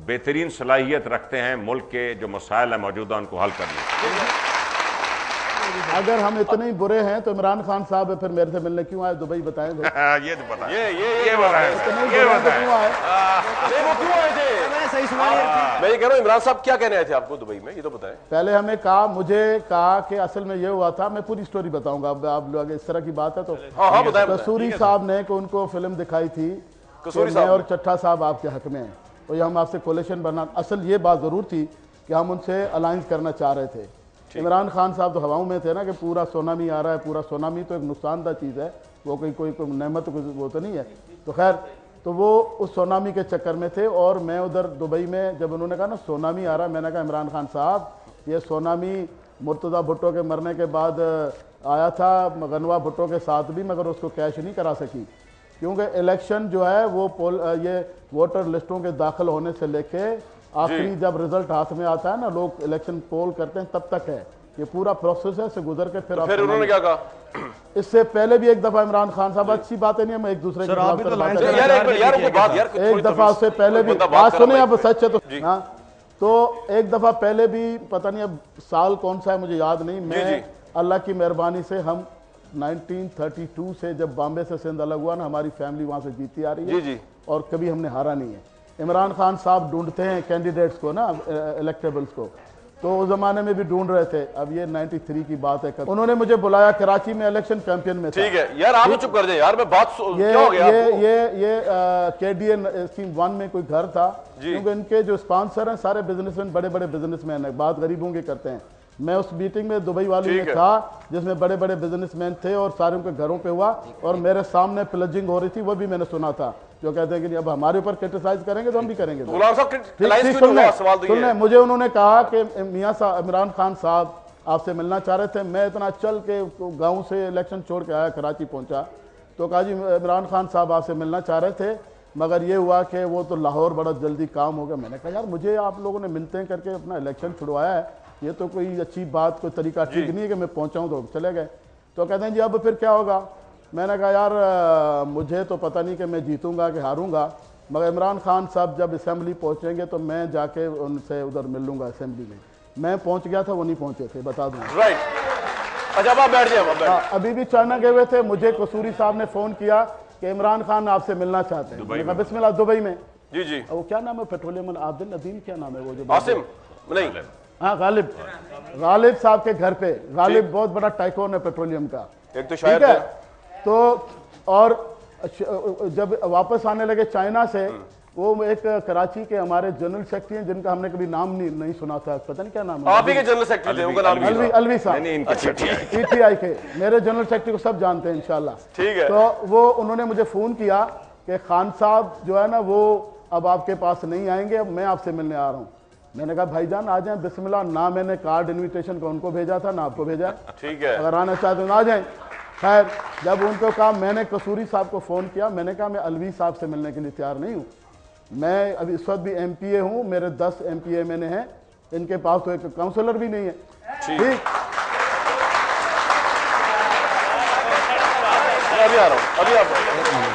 बेहतरीन सलाहियत रखते हैं मुल्क के जो मसाइल है मौजूदा उनको हल करने। अगर हम इतने ही बुरे हैं तो इमरान खान साहब फिर मेरे से मिलने क्यों आए दुबई? बताएं ये तो पता है, ये बताएं, क्यों आए? वो क्यों आए थे? मैं ये कह रहा हूँ इमरान साहब क्या कहने आए थे आपको दुबई में, ये तो बताएं। पहले हमें कहा, मुझे कहा कि असल में ये हुआ था, मैं पूरी स्टोरी बताऊंगा। अब आप लोग इस तरह की बात है तो कसूरी साहब ने को उनको फिल्म दिखाई थी मैं और चट्टा साहब आपके हक में हैं और ये हम आपसे कोलेशन बना। असल ये बात जरूर थी कि हम उनसे अलायंस करना चाह रहे थे। इमरान खान साहब तो हवाओं में थे ना कि पूरा सुनामी आ रहा है, पूरा सुनामी तो एक नुकसानदा चीज़ है, वो कोई नेमत वो तो नहीं है। तो खैर, तो वो उस सुनामी के चक्कर में थे और मैं उधर दुबई में जब उन्होंने कहा ना सुनामी आ रहा है, मैंने कहा इमरान खान साहब ये सुनामी मुर्तज़ा भुट्टो के मरने के बाद आया था गनवा भुट्टो के साथ भी, मगर उसको कैश नहीं करा सकी क्योंकि इलेक्शन जो है वो ये वोटर लिस्टों के दाखिल होने से लेके आखिरी जब रिजल्ट हाथ में आता है ना, लोग इलेक्शन पोल करते हैं तब तक है, ये पूरा प्रोसेस है से गुजर के फिर उन्होंने क्या कहा? इससे पहले भी एक दफा इमरान खान साहब, अच्छी बात है नहीं हम एक दूसरे एक दफा उससे पहले भी बात सुने, अब सच है तो हाँ, तो एक दफा पहले भी पता नहीं अब साल कौन सा है मुझे याद नहीं, मैं अल्लाह की मेहरबानी से हम 1932 से जब बॉम्बे से सिंध अलग हुआ ना, हमारी फैमिली वहां से जीती आ रही है और कभी हमने हारा नहीं है। इमरान खान साहब ढूंढते हैं कैंडिडेट्स को ना, इलेक्टेबल्स को, तो उस जमाने में भी ढूंढ रहे थे। अब ये 93 की बात है, उन्होंने मुझे बुलाया, कराची में इलेक्शन कैंपेन में था। ठीक है यार, आप चुप कर जाए यार, मैं बात क्या हो गया ये KDN स्कीम 1 में कोई घर था, क्योंकि इनके जो स्पॉन्सर हैं सारे बिजनेसमैन, बड़े बड़े बिजनेसमैन है, बात गरीबों की करते हैं। मैं उस मीटिंग में दुबई वाली में था जिसमें बड़े बड़े बिजनेसमैन थे और सारे उनके घरों पे हुआ और मेरे सामने प्लजिंग हो रही थी, वो भी मैंने सुना था, जो कहते हैं कि अब हमारे ऊपर क्रिटिसाइज करेंगे तो हम भी करेंगे। सुनने मुझे उन्होंने कहा कि मियां साहब इमरान खान साहब आपसे मिलना चाह रहे थे। मैं इतना चल के गाँव से इलेक्शन छोड़ के आया, कराची पहुंचा, तो कहा जी इमरान खान साहब आपसे मिलना चाह रहे थे, मगर ये हुआ कि वो तो लाहौर बड़ा जल्दी काम हो गया। मैंने कहा यार मुझे आप लोगों ने मिलते हैं करके अपना इलेक्शन छुड़वाया है, ये तो कोई अच्छी बात, कोई तरीका ठीक नहीं है कि मैं पहुंचाऊं तो चले गए। तो कहते हैं जी अब फिर क्या होगा? मैंने कहा यार मुझे तो पता नहीं कि मैं जीतूंगा कि हारूंगा, मगर इमरान खान साहब जब असेंबली पहुंचेंगे तो मैं जाके उनसे उधर मिल लूंगा असेंबली में। मैं पहुंच गया था, वो नहीं पहुंचे थे, बता दूं। राइट, अच्छा आप बैठ जाइए। अभी भी चाइना गए हुए थे, मुझे कसूरी साहब ने फोन किया कि इमरान खान आपसे मिलना चाहते हैं। मैंने कहा बिस्मिल्लाह, दुबई में? जी जी। वो क्या नाम है, पेट्रोलियम आब्दिल नदीम क्या नाम है वो जो आसिम नहीं, हाँ गालिब साहब के घर पे। गालिब बहुत बड़ा टाइकोन है पेट्रोलियम का, एक तो शायद है। तो और जब वापस आने लगे चाइना से, वो एक कराची के हमारे जनरल सेक्रेटरी हैं जिनका हमने कभी नाम नहीं सुना था, पता नहीं क्या नाम है। आप ही के जनरल सेक्रेटरी थे, उनका नाम अलवी साहब, PTI के। मेरे जनरल सेक्रेटरी को सब जानते हैं इंशाल्लाह। ठीक है। तो वो उन्होंने मुझे फोन किया कि खान साहब जो है ना वो अब आपके पास नहीं आएंगे, अब मैं आपसे मिलने आ रहा हूँ। मैंने कहा भाईजान आ जाएं बिस्मिल्लाह, ना मैंने कार्ड इनविटेशन का उनको भेजा था ना आपको भेजा, ठीक है, अगर आना चाहते हो आ जाएं। खैर जब उनको कहा, मैंने कसूरी साहब को फ़ोन किया, मैंने कहा मैं अलवी साहब से मिलने के लिए तैयार नहीं हूँ, मैं अभी इस वक्त भी MPA हूँ, मेरे 10 MPA मैंने हैं, इनके पास तो एक काउंसलर भी नहीं है। ठीक, अभी आ रहा हूँ, अभी आप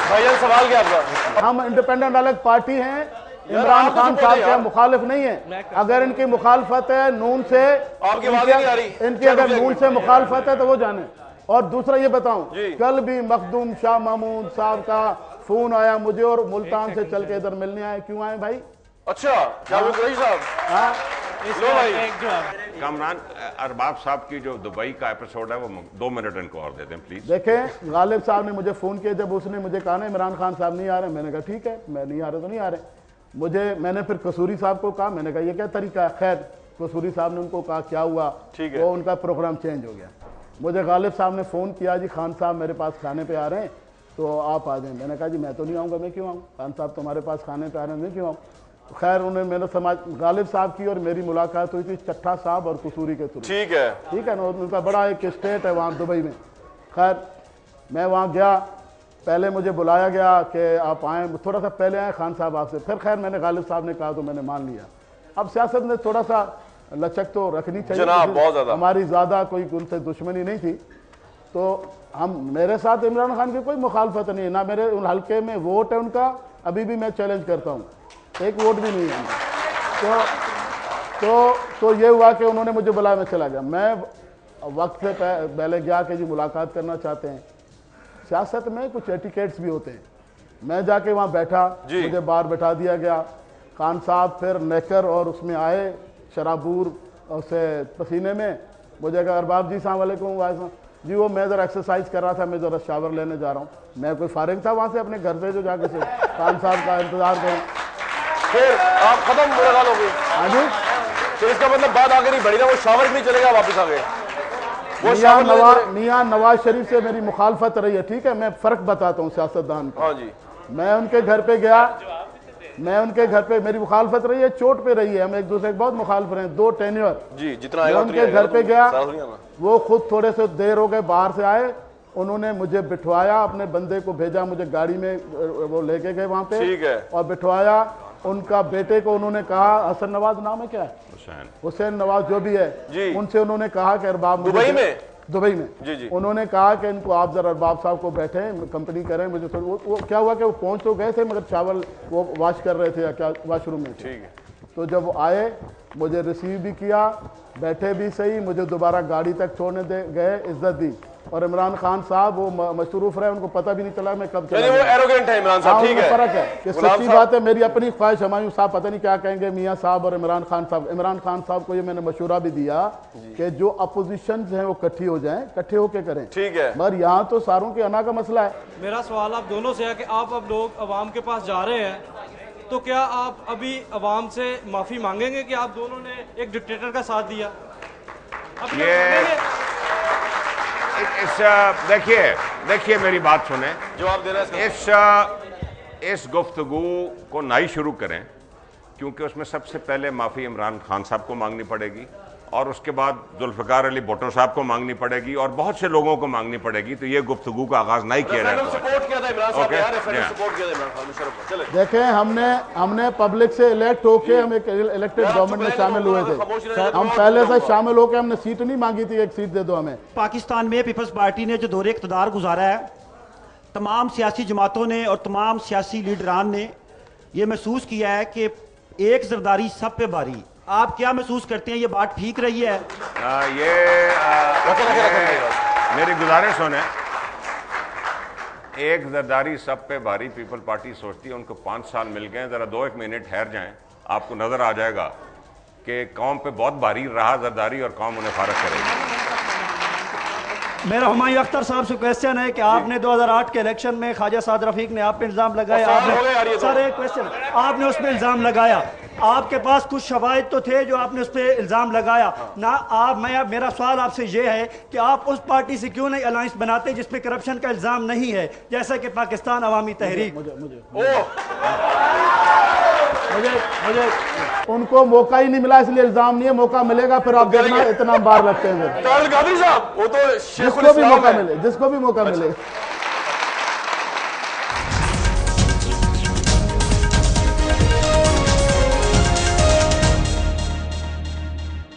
भाईजान सवाल क्या आपका? हम इंडिपेंडेंट अलग पार्टी हैं, इमरान खान साहब के मुखालिफ नहीं है। अगर इनकी मुखालफत है नून से, आपकी आवाज़ नहीं आ रही, इनकी अगर नून से मुखालफत है तो वो जाने। और दूसरा ये बताऊं, कल भी मखदूम शाह महमूद साहब का फोन आया मुझे और मुल्तान से चल के इधर मिलने आए। क्यों आए भाई? अच्छा, क्या साहब? हाँ, लो भाई। कामरान, अरबाब साहब की जो दुबई का एपिसोड है वो 2 मिनट इनको और दे दें प्लीज। देखें, गालिब साहब ने मुझे फ़ोन किया, जब उसने मुझे कहा ना इमरान खान साहब नहीं आ रहे, मैंने कहा ठीक है, मैं नहीं आ रहे तो नहीं आ रहे। मैंने फिर कसूरी साहब को कहा, मैंने कहा ये क्या तरीका है? खैर कसूरी साहब ने उनको कहा क्या हुआ, वो उनका प्रोग्राम चेंज हो गया। मुझे गालिब साहब ने फ़ोन किया, जी खान साहब मेरे पास खाने पे आ रहे हैं तो आप आ जाएं। मैंने कहा जी मैं तो नहीं आऊँगा, मैं क्यों आऊँ? खान साहब तुम्हारे पास खाने पे आ रहे हैं, मैं क्यों आऊँ? खैर उन्होंने मेरे समाज गालिब साहब की और मेरी मुलाकात हुई थी चट्टा साहब और कसूरी के थ्रू। ठीक है ना, उनका बड़ा एक स्टेट है वहाँ दुबई में। खैर मैं वहाँ गया, पहले मुझे बुलाया गया कि आप आएँ, थोड़ा सा पहले आए खान साहब आपसे, फिर खैर मैंने गालिब साहब ने कहा तो मैंने मान लिया। अब सियासत में थोड़ा सा लचक तो रखनी चाहिए जनाब, बहुत ज़्यादा। हमारी ज़्यादा कोई उनसे दुश्मनी नहीं थी, तो हम मेरे साथ इमरान खान की कोई मुखालफत नहीं है, ना मेरे उन हल्के में वोट है उनका, अभी भी मैं चैलेंज करता हूँ, एक वोट भी नहीं है। तो ये हुआ कि उन्होंने मुझे बुलाया, मैं चला गया। मैं वक्त से पहले गया कि जी मुलाकात करना चाहते हैं। सियासत में कुछ एटिकेट्स भी होते हैं। मैं जाके वहाँ बैठा, मुझे बाहर बैठा दिया गया। खान साहब फिर नेकर और उसमें आए शराबूर से पसीने में, मुझे कहा अरबाब जी सलाम वालेकुम। जी वो मैं ज़रा एक्सरसाइज कर रहा था, मैं ज़रा शावर लेने जा रहा हूँ। मैं कोई फारिग था वहाँ से अपने घर से जो जाके से खान साहब का इंतज़ार करूँ। फिर आप खत्म मुलाकात हो गई? हाँ जी। तो इसका मतलब बात आगे नहीं बढ़ी ना, वो शावर नहीं चलेगा, वापस आ गए वो मियां नवाज शरीफ से मेरी मुखालफत रही है, ठीक है, मैं फ़र्क बताता हूँ सियासतदान का। हाँ जी। मैं उनके घर पे गया, मैं उनके घर पे, मेरी मुखालफत रही है, चोट पे रही है, हम एक दूसरे के बहुत मुखालिफ रहे हैं, 2 टेन्योर जी, जितना मैं उनके घर पे गया, वो खुद थोड़े से देर हो गए, बाहर से आए, उन्होंने मुझे बिठवाया, अपने बंदे को भेजा, मुझे गाड़ी में वो लेके गए वहाँ पे, ठीक है, और बिठवाया। उनका बेटे को उन्होंने कहा, हसन नवाज नाम है क्या है, हुसैन नवाज जो भी है, उनसे उन्होंने कहा कि अरबाब दुबई में जी। उन्होंने कहा कि इनको आप जरा अरबाब साहब को बैठे कंपनी करें मुझे। वो क्या हुआ कि वो पहुंच तो गए थे मगर चावल वो वॉश कर रहे थे या क्या वॉशरूम में, ठीक है। तो जब वो आए मुझे रिसीव भी किया, बैठे भी सही, मुझे दोबारा गाड़ी तक छोड़ने दे गए, इज्जत दी। और इमरान खान साहब वो मसरूफ रहे, उनको पता भी नहीं चला मैं कब चला। वो एरोगेंट है इमरान साहब, ठीक है। फर्क है कि सच्ची बात है, मेरी अपनी ख्वाहिश, हमायूं साहब पता नहीं क्या कहेंगे, मियां साहब और इमरान खान साहब। इमरान खान साहब को ये मैंने मशवरा भी दिया कि जो अपोजिशन हैं वो इकट्ठी हो जाएं, इकट्ठे होके करें, ठीक है। मगर यहाँ तो सारों के अना का मसला है। मेरा सवाल आप दोनों से है कि आप अब लोग अवाम के पास जा रहे हैं, तो क्या आप अभी अवाम से माफी मांगेंगे कि आप दोनों ने एक डिक्टेटर का साथ दिया? देखिए मेरी बात सुने, जवाब देना। इस गुफ्तगू को ना ही शुरू करें, क्योंकि उसमें सबसे पहले माफ़ी इमरान खान साहब को मांगनी पड़ेगी और उसके बाद जुल्फ़िकार अली भुट्टो साहब को मांगनी पड़ेगी और बहुत से लोगों को मांगनी पड़ेगी। तो ये गुफ्तगू का आगाज नहीं किया जाएगा। देखें, हमने पब्लिक से इलेक्ट होके हम एक इलेक्टेड गवर्नमेंट में शामिल हुए थे। हम पहले से शामिल होकर हमने सीट नहीं मांगी थी, एक सीट दे दो हमें। पाकिस्तान में पीपल्स पार्टी ने जो दौरे इक़्तिदार गुजारा है, तमाम सियासी जमातों ने और तमाम सियासी लीडरान ने ये महसूस किया है कि एक जरदारी सब पे भारी। आप क्या महसूस करते हैं, ये बात ठीक रही है? मेरी गुजारिश सुने, एक जरदारी सब पे भारी पीपल पार्टी सोचती है, उनको 5 साल मिल गए, जरा 2-1 मिनट ठहर जाएं, आपको नजर आ जाएगा कि कौम पे बहुत भारी रहा जरदारी और कौम उन्हें फारग करेगी। मेरा हुमायूं अख्तर साहब से क्वेश्चन है कि आपने 2008 के इलेक्शन में ख्वाजा साद रफीक ने आप पे इल्जाम लगाया, आपने सर एक क्वेश्चन, आपने उस पर इल्जाम लगाया, आपके पास कुछ शवाहिद तो थे जो आपने उस पर इल्जाम लगाया ना। मेरा सवाल आपसे ये है कि आप उस पार्टी से क्यों नहीं अलायंस बनाते जिसपे करप्शन का इल्जाम नहीं है, जैसा कि पाकिस्तान अवामी तहरीक? उनको मौका ही नहीं मिला, इसलिए इल्जाम नहीं है। मौका मिलेगा फिर आप देखना इतना बार लगते हैं। कर्नल कादरी साहब, वो तो शेखुल जिसको भी इस्लाम मौका है। मिले, जिसको भी मौका मिले।